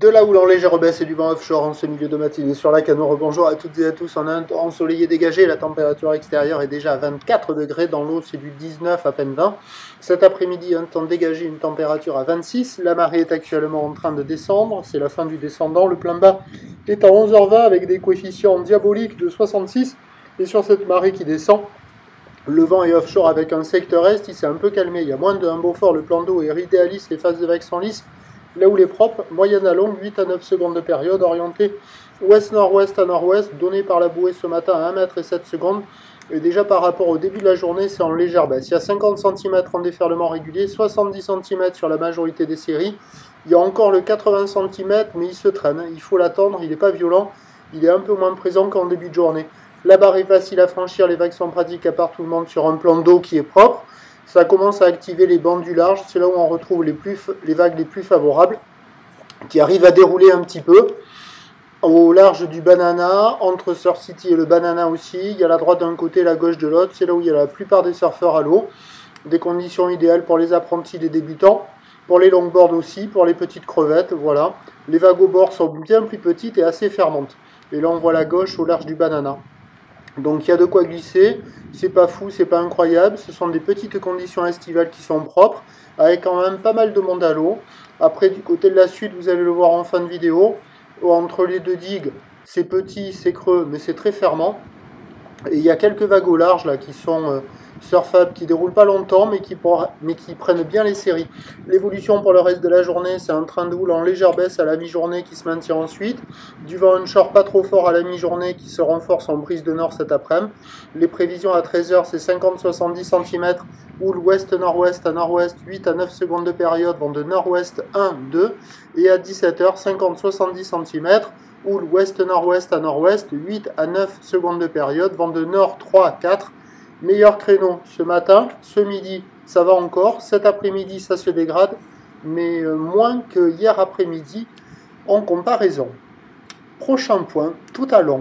De la houle en légère baisse et du vent offshore en ce milieu de matinée sur la Canot. Bonjour à toutes et à tous. On a un temps ensoleillé dégagé. La température extérieure est déjà à 24 degrés. Dans l'eau, c'est du 19 à peine 20. Cet après-midi, un temps dégagé, une température à 26. La marée est actuellement en train de descendre. C'est la fin du descendant. Le plein bas est à 11h20 avec des coefficients diaboliques de 66. Et sur cette marée qui descend, le vent est offshore avec un secteur est. Il s'est un peu calmé. Il y a moins de 1 Beaufort. Le plan d'eau est idéaliste. Les phases de vagues sont lisses. Là où il est propre, moyenne à longue, 8 à 9 secondes de période, orienté ouest-nord-ouest à nord-ouest, donné par la bouée ce matin à 1 mètre et 7 secondes. Et déjà par rapport au début de la journée, c'est en légère baisse. Il y a 50 cm en déferlement régulier, 70 cm sur la majorité des séries. Il y a encore le 80 cm, mais il se traîne. Il faut l'attendre, il n'est pas violent, il est un peu moins présent qu'en début de journée. La barre est facile à franchir, les vagues sont pratiques à part tout le monde sur un plan d'eau qui est propre. Ça commence à activer les bancs du large, c'est là où on retrouve les vagues les plus favorables, qui arrivent à dérouler un petit peu. Au large du Banana, entre Surf City et le Banana aussi, il y a la droite d'un côté et la gauche de l'autre, c'est là où il y a la plupart des surfeurs à l'eau. Des conditions idéales pour les apprentis, les débutants, pour les longboards aussi, pour les petites crevettes, voilà. Les vagues au bord sont bien plus petites et assez fermantes. Et là on voit la gauche au large du Banana. Donc il y a de quoi glisser, c'est pas fou, c'est pas incroyable, ce sont des petites conditions estivales qui sont propres, avec quand même pas mal de monde à l'eau. Après du côté de la sud, vous allez le voir en fin de vidéo, entre les deux digues, c'est petit, c'est creux, mais c'est très fermant. Et il y a quelques vagues au large là qui sont surfables, qui déroulent pas longtemps, mais qui prennent bien les séries. L'évolution pour le reste de la journée, c'est un train de houle en légère baisse à la mi-journée qui se maintient ensuite. Du vent onshore pas trop fort à la mi-journée qui se renforce en brise de nord cet après-midi. Les prévisions à 13h, c'est 50-70 cm. Houle ouest-nord-ouest à nord-ouest, 8 à 9 secondes de période, vent de nord-ouest 1, 2. Et à 17h, 50-70 cm. Houle ouest-nord-ouest à nord-ouest, 8 à 9 secondes de période, vent de nord 3 à 4. Meilleur créneau ce matin, ce midi ça va encore, cet après-midi ça se dégrade, mais moins que hier après-midi en comparaison. Prochain point, tout à l'heure.